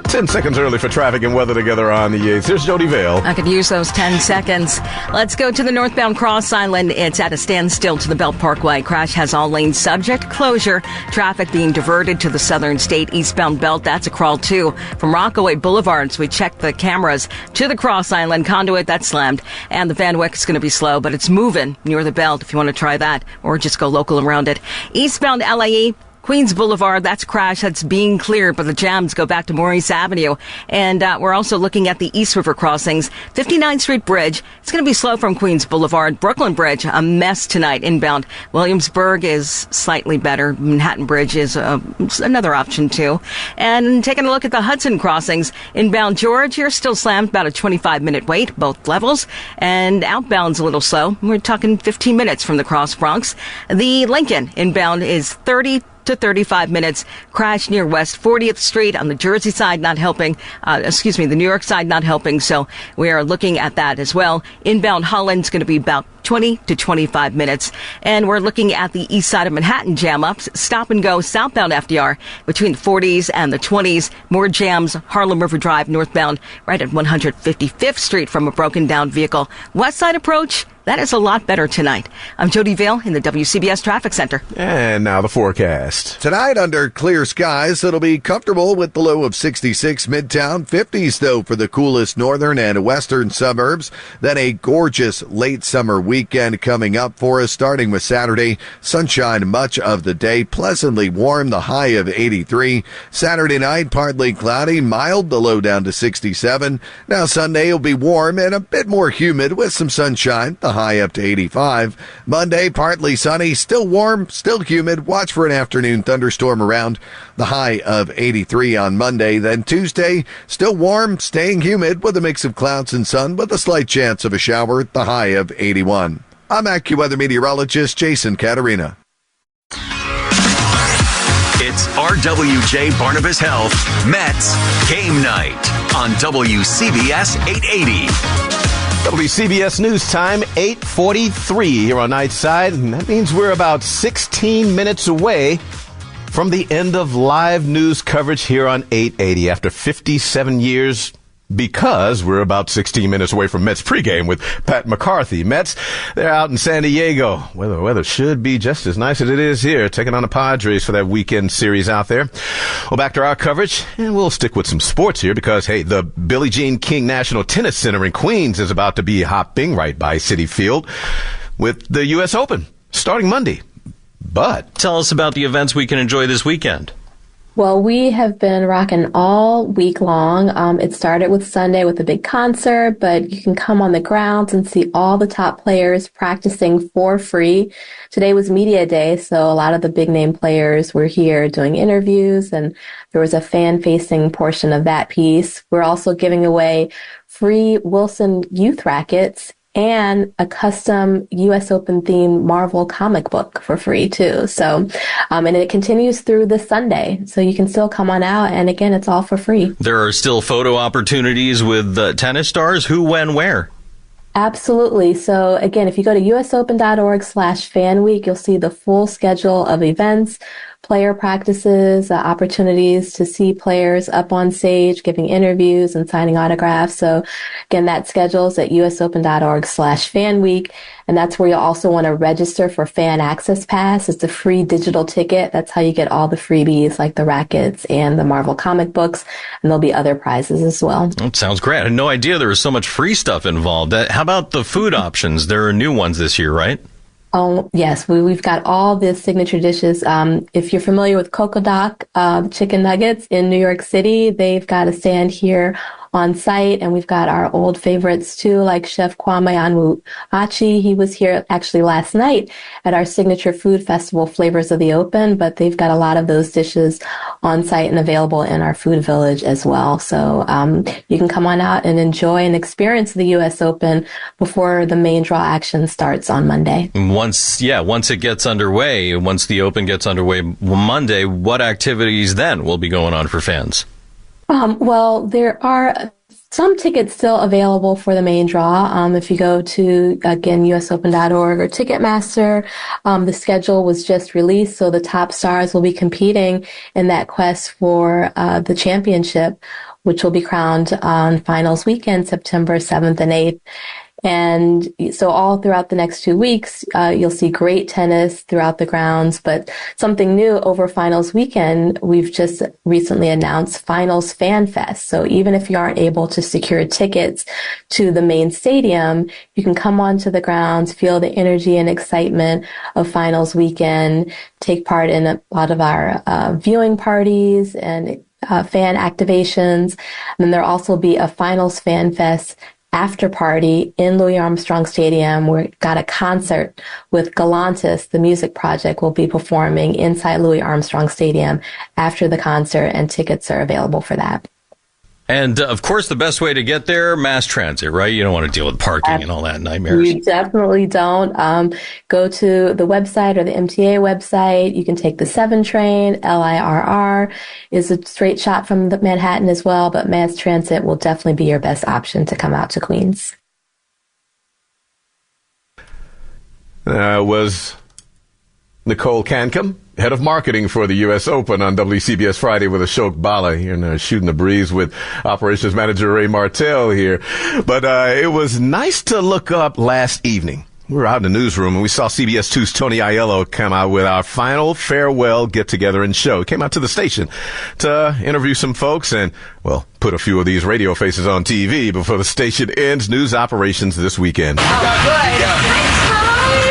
10 seconds early for traffic and weather together on the 8th. Here's Jody Vale. I could use those 10 seconds. Let's go to the northbound Cross Island. It's at a standstill to the Belt Parkway. Crash has all lanes subject to closure. Traffic being diverted to the Southern State eastbound belt. That's a crawl, too. From Rockaway Boulevard, we checked the cameras to the Cross Island conduit. That's slammed. And the Van Wyck is going to be slow, but it's moving near the belt if you want to try that, or just go local around it. Eastbound LAE. Queens Boulevard, that's crash that's being cleared, but the jams go back to Maurice Avenue. And we're also looking at the East River crossings. 59th Street Bridge, it's going to be slow from Queens Boulevard. Brooklyn Bridge, a mess tonight inbound. Williamsburg is slightly better. Manhattan Bridge is another option, too. And taking a look at the Hudson crossings. Inbound George, you're still slammed, about a 25-minute wait, both levels. And outbound's a little slow. We're talking 15 minutes from the Cross Bronx. The Lincoln inbound is 30 to 35 minutes. Crash near West 40th Street on the Jersey side not helping. The New York side not helping. So we are looking at that as well. Inbound Holland's going to be about 20 to 25 minutes. And we're looking at the east side of Manhattan jam ups. Stop and go southbound FDR between the 40s and the 20s. More jams. Harlem River Drive northbound right at 155th Street from a broken down vehicle. West side approach. that is a lot better tonight. I'm Jody Vale in the WCBS Traffic Center. And now the forecast. Tonight, under clear skies, it'll be comfortable with the low of 66 Midtown, 50s, though, for the coolest northern and western suburbs. Then a gorgeous late summer weekend coming up for us, starting with Saturday. Sunshine much of the day, pleasantly warm, the high of 83. Saturday night, partly cloudy, mild, the low down to 67. Now Sunday will be warm and a bit more humid with some sunshine, the high up to 85. Monday, partly sunny, still warm, still humid. Watch for an afternoon thunderstorm around, the high of 83 on Monday. Then Tuesday, still warm, staying humid with a mix of clouds and sun with a slight chance of a shower, the high of 81. I'm AccuWeather meteorologist Jason Caterina. It's RWJ Barnabas Health Mets Game Night on WCBS 880. WCBS News Time, 8:43 here on Nightside, and that means we're about 16 minutes away from the end of live news coverage here on 880 after 57 years, because we're about 16 minutes away from Mets pregame with Pat McCarthy. Mets, they're out in San Diego. Well, the weather should be just as nice as it is here, taking on the Padres for that weekend series out there. Well, back to our coverage, and we'll stick with some sports here because, hey, the Billie Jean King National Tennis Center in Queens is about to be hopping right by Citi Field with the U.S. Open starting Monday. But tell us about the events we can enjoy this weekend. Well, we have been rocking all week long. It started with Sunday with a big concert, but you can come on the grounds and see all the top players practicing for free. Today was media day, so a lot of the big name players were here doing interviews, and there was a fan-facing portion of that piece. We're also giving away free Wilson youth rackets and a custom U.S. Open themed Marvel comic book for free too. So, and it continues through this Sunday. So you can still come on out. And again, it's all for free. There are still photo opportunities with tennis stars. Who, when, where? Absolutely. So again, if you go to usopen.org/fan week, you'll see the full schedule of events, player practices, opportunities to see players up on stage, giving interviews and signing autographs. So again, that schedule's at usopen.org/fan week. And that's where you'll also want to register for Fan Access Pass. It's a free digital ticket. That's how you get all the freebies like the rackets and the Marvel comic books. And there'll be other prizes as well. That sounds great. I had no idea there was so much free stuff involved. How about the food options? There are new ones this year, right? Oh, yes. We've got all the signature dishes. If you're familiar with Coco Doc, chicken nuggets in New York City, they've got a stand here on site, and we've got our old favorites too, like Chef Kwame Onwuachi. He was here actually last night at our signature food festival, Flavors of the Open, but they've got a lot of those dishes on site and available in our food village as well. So you can come on out and enjoy and experience the U.S. Open before the main draw action starts on Monday. Once it gets underway, once the Open gets underway Monday, what activities then will be going on for fans? Well, there are some tickets still available for the main draw. If you go to, again, usopen.org or Ticketmaster, the schedule was just released, so the top stars will be competing in that quest for the championship, which will be crowned on finals weekend, September 7th and 8th. And so all throughout the next 2 weeks, you'll see great tennis throughout the grounds, but something new over finals weekend, we've just recently announced Finals Fan Fest. So even if you aren't able to secure tickets to the main stadium, you can come onto the grounds, feel the energy and excitement of finals weekend, take part in a lot of our viewing parties and fan activations. And then there'll also be a Finals Fan Fest after party in Louis Armstrong Stadium. We've got a concert with Galantis, the music project, will be performing inside Louis Armstrong Stadium after the concert, and tickets are available for that. And, of course, the best way to get there, mass transit, right? You don't want to deal with parking and all that nightmares. You definitely don't. Go to the website or the MTA website. You can take the 7 train. LIRR is a straight shot from the Manhattan as well, but mass transit will definitely be your best option to come out to Queens. Was Nicole Cancom, head of marketing for the U.S. Open, on WCBS Friday with Ashok Bhalla here, and shooting the breeze with operations manager Ray Martell here. But it was nice to look up last evening We were out in the newsroom and we saw CBS 2's Tony Aiello come out with our final farewell get-together and show. He came out to the station to interview some folks and, well, put a few of these radio faces on TV before the station ends news operations this weekend.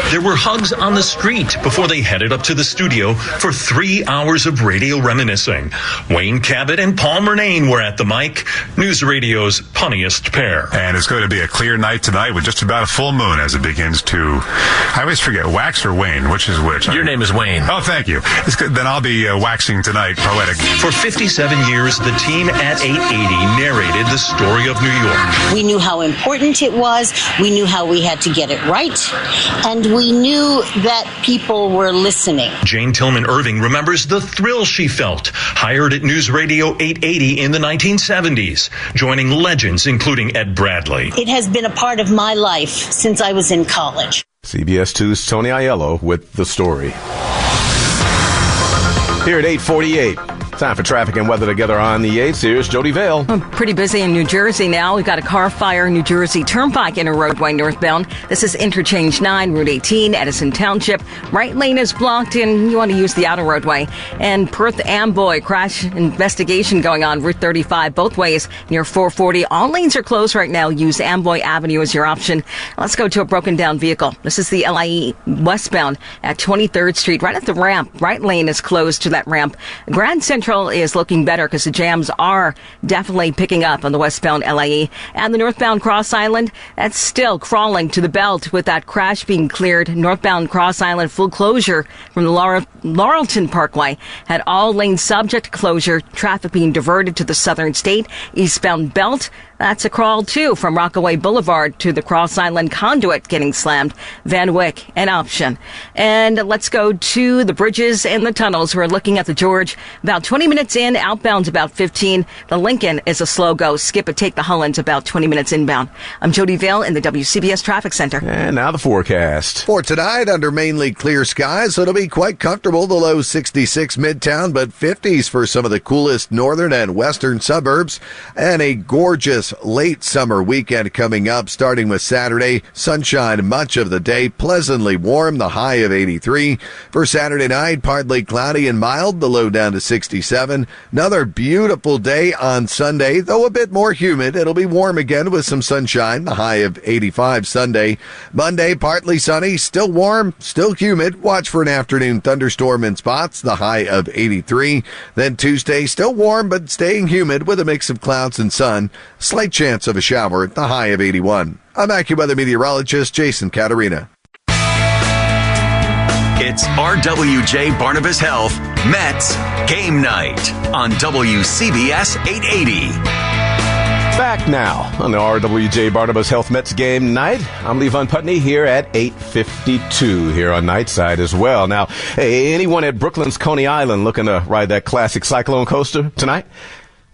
There were hugs on the street before they headed up to the studio for 3 hours of radio reminiscing. Wayne Cabot and Paul Murnane were at the mic, News Radio's punniest pair. And it's going to be a clear night tonight with just about a full moon as it begins to, I always forget, wax or Wayne, which is which? Your name is Wayne. Oh, thank you. It's good. Then I'll be waxing tonight, poetic. For 57 years, the team at 880 narrated the story of New York. We knew how important it was. We knew how we had to get it right. And we knew that people were listening. Jane Tillman Irving remembers the thrill she felt, hired at News Radio 880 in the 1970s, joining legends including Ed Bradley. It has been a part of my life since I was in college. CBS 2's Tony Aiello with the story. Here at 8:48. Time for traffic and weather together on the 8th. Here's Jody Vale. Pretty busy in New Jersey now. We've got a car fire, New Jersey Turnpike inner roadway northbound. This is Interchange 9, Route 18, Edison Township. Right lane is blocked and you want to use the outer roadway. And Perth Amboy crash investigation going on Route 35 both ways near 440. All lanes are closed right now. Use Amboy Avenue as your option. Let's go to a broken down vehicle. This is the LIE westbound at 23rd Street, right at the ramp. Right lane is closed to that ramp. Grand Central is looking better because the jams are definitely picking up on the westbound LIE. And the northbound Cross Island, that's still crawling to the belt with that crash being cleared. Northbound Cross Island full closure from the Laurelton Parkway. Had all lanes subject to closure. Traffic being diverted to the southern state. Eastbound belt, that's a crawl too from Rockaway Boulevard to the Cross Island conduit getting slammed. Van Wyck, an option. And let's go to the bridges and the tunnels. We're looking at the George. About 20 minutes in, outbound's about 15. The Lincoln is a slow go. Skip it, take the Holland's about 20 minutes inbound. I'm Jody Vale in the WCBS Traffic Center. And now the forecast. For tonight, under mainly clear skies, so it'll be quite comfortable. The low 66 midtown, but 50s for some of the coolest northern and western suburbs. And a gorgeous late summer weekend coming up, starting with Saturday. Sunshine much of the day, pleasantly warm, the high of 83. For Saturday night, partly cloudy and mild, the low down to 67. Another beautiful day on Sunday, though a bit more humid. It'll be warm again with some sunshine, the high of 85 Sunday. Monday, partly sunny, still warm, still humid. Watch for an afternoon thunderstorm in spots, the high of 83. Then Tuesday, still warm but staying humid with a mix of clouds and sun. Slight chance of a shower, the high of 81. I'm AccuWeather meteorologist Jason Caterina. It's RWJ Barnabas Health Mets Game Night on WCBS 880. Back now on the RWJ Barnabas Health Mets Game Night. I'm Levon Putney here at 8:52 here on Nightside as well. Now, hey, anyone at Brooklyn's Coney Island looking to ride that classic Cyclone coaster tonight?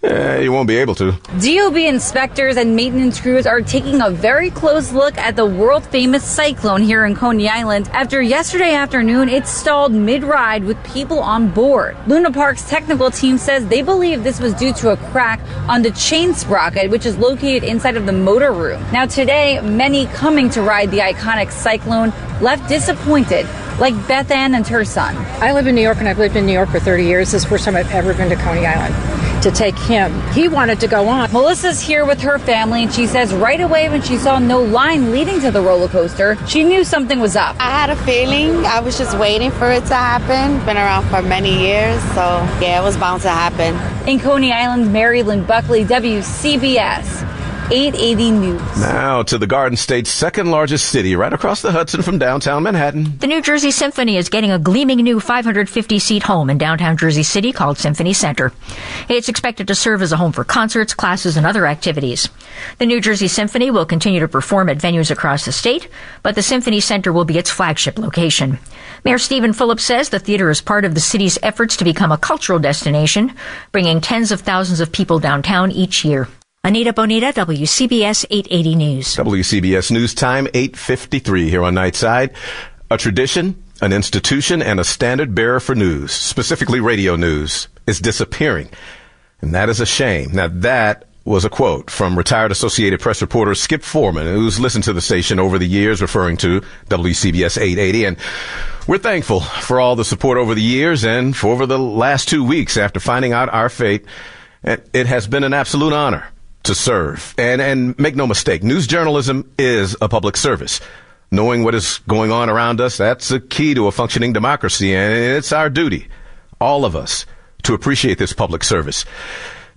You won't be able to. DOB inspectors and maintenance crews are taking a very close look at the world-famous Cyclone here in Coney Island after yesterday afternoon it stalled mid-ride with people on board. Luna Park's technical team says they believe this was due to a crack on the chain sprocket, which is located inside of the motor room. Now today, many coming to ride the iconic Cyclone left disappointed, like Beth Ann and her son. I live in New York, and I've lived in New York for 30 years. This is the first time I've ever been to Coney Island to take him. He wanted to go on. Melissa's here with her family, and she says right away when she saw no line leading to the roller coaster, she knew something was up. I had a feeling. I was just waiting for it to happen. Been around for many years, so yeah, it was bound to happen. In Coney Island, Maryland Buckley, WCBS 880 News. Now to the Garden State's second largest city, right across the Hudson from downtown Manhattan. The New Jersey Symphony is getting a gleaming new 550-seat home in downtown Jersey City called Symphony Center. It's expected to serve as a home for concerts, classes, and other activities. The New Jersey Symphony will continue to perform at venues across the state, but the Symphony Center will be its flagship location. Mayor Stephen Phillips says the theater is part of the city's efforts to become a cultural destination, bringing tens of thousands of people downtown each year. Anita Bonita, WCBS 880 News. WCBS News Time, 8:53 here on Nightside. A tradition, an institution, and a standard bearer for news, specifically radio news, is disappearing. And that is a shame. Now that was a quote from retired Associated Press reporter Skip Foreman, who's listened to the station over the years, referring to WCBS 880. And we're thankful for all the support over the years and for over the last 2 weeks after finding out our fate. It has been an absolute honor to serve. And make no mistake, news journalism is a public service. Knowing what is going on around us, that's a key to a functioning democracy, and it's our duty, all of us, to appreciate this public service.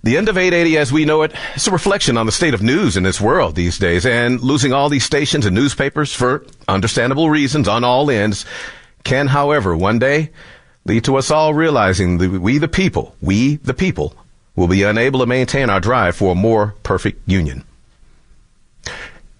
The end of 880 as we know it is a reflection on the state of news in this world these days, and losing all these stations and newspapers for understandable reasons on all ends can, however, one day lead to us all realizing that we the people, will be unable to maintain our drive for a more perfect union.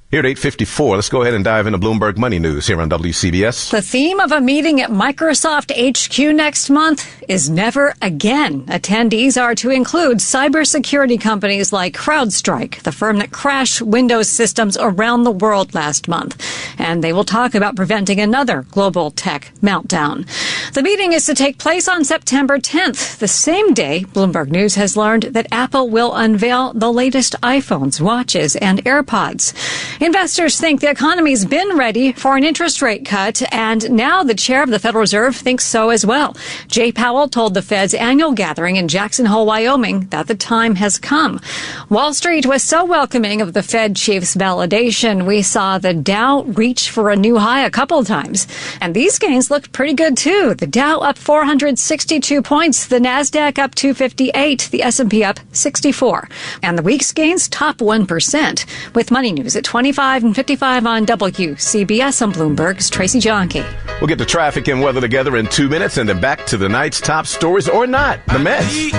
Here at 8:54, let's go ahead and dive into Bloomberg Money News here on WCBS. The theme of a meeting at Microsoft HQ next month is never again. Attendees are to include cybersecurity companies like CrowdStrike, the firm that crashed Windows systems around the world last month. And they will talk about preventing another global tech meltdown. The meeting is to take place on September 10th, the same day Bloomberg News has learned that Apple will unveil the latest iPhones, watches, and AirPods. Investors think the economy's been ready for an interest rate cut, and now the chair of the Federal Reserve thinks so as well. Jay Powell told the Fed's annual gathering in Jackson Hole, Wyoming, that the time has come. Wall Street was so welcoming of the Fed chief's validation, we saw the Dow reach for a new high a couple times. And these gains looked pretty good, too. The Dow up 462 points, the NASDAQ up 258, the S&P up 64. And the week's gains top 1%. With Money News at 25 and 55 on WCBS on Bloomberg's Tracy Jonke. We'll get the traffic and weather together in 2 minutes and then back to the night's top stories, or not. The Mets.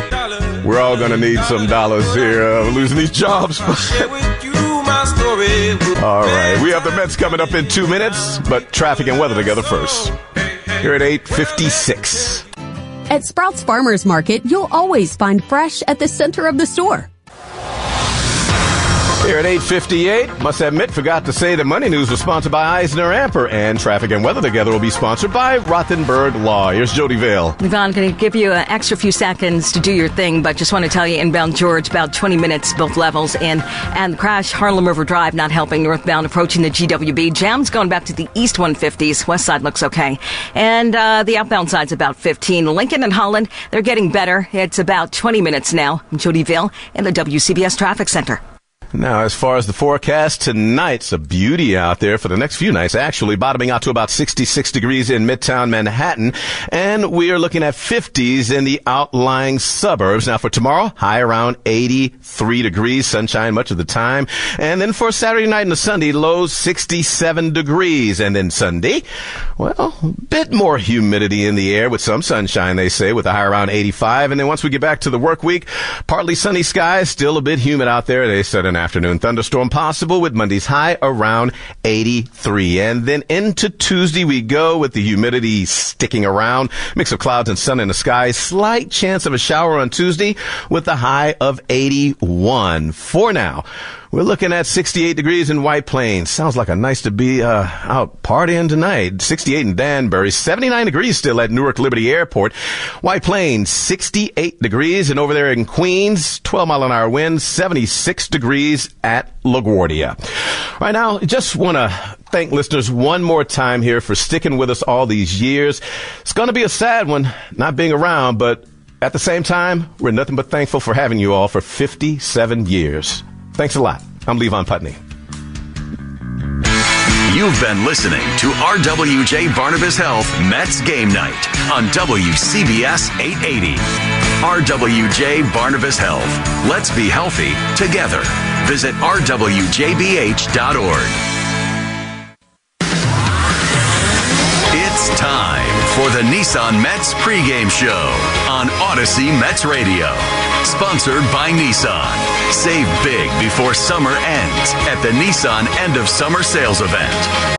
We're all going to need some dollars here, losing these jobs. All right. We have the Mets coming up in 2 minutes, but traffic and weather together first. Here at 8:56. At Sprouts Farmers Market, you'll always find fresh at the center of the store. Here at 8:58, must admit, forgot to say the Money News was sponsored by Eisner Amper, and Traffic and Weather Together will be sponsored by Rothenberg Law. Here's Jody Vale. Levon, going to give you an extra few seconds to do your thing, but just want to tell you, inbound George, about 20 minutes, both levels in, and the crash, Harlem River Drive, not helping, northbound approaching the GWB. Jams going back to the east 150s. West side looks okay. And the outbound side's about 15. Lincoln and Holland, they're getting better. It's about 20 minutes now. Jody Vale in the WCBS Traffic Center. Now, as far as the forecast, tonight's a beauty out there for the next few nights, actually bottoming out to about 66 degrees in Midtown Manhattan, and we are looking at 50s in the outlying suburbs. Now, for tomorrow, high around 83 degrees, sunshine much of the time, and then for Saturday night and the Sunday, lows 67 degrees, and then Sunday, well, a bit more humidity in the air with some sunshine, they say, with a high around 85, and then once we get back to the work week, partly sunny skies, still a bit humid out there. They said an afternoon thunderstorm possible with Monday's high around 83. And then into Tuesday we go with the humidity sticking around. Mix of clouds and sun in the sky. Slight chance of a shower on Tuesday with a high of 81. For now, we're looking at 68 degrees in White Plains. Sounds like a nice to be out partying tonight. 68 in Danbury. 79 degrees still at Newark Liberty Airport. White Plains, 68 degrees. And over there in Queens, 12-mile-an-hour winds, 76 degrees at LaGuardia. Right now, just want to thank listeners one more time here for sticking with us all these years. It's going to be a sad one not being around, but at the same time, we're nothing but thankful for having you all for 57 years. Thanks a lot. I'm Levon Putney. You've been listening to RWJ Barnabas Health Mets Game Night on WCBS 880. RWJ Barnabas Health. Let's be healthy together. Visit rwjbh.org. It's time for the Nissan Mets pregame show on Odyssey Mets Radio. Sponsored by Nissan. Save big before summer ends at the Nissan End of Summer Sales Event.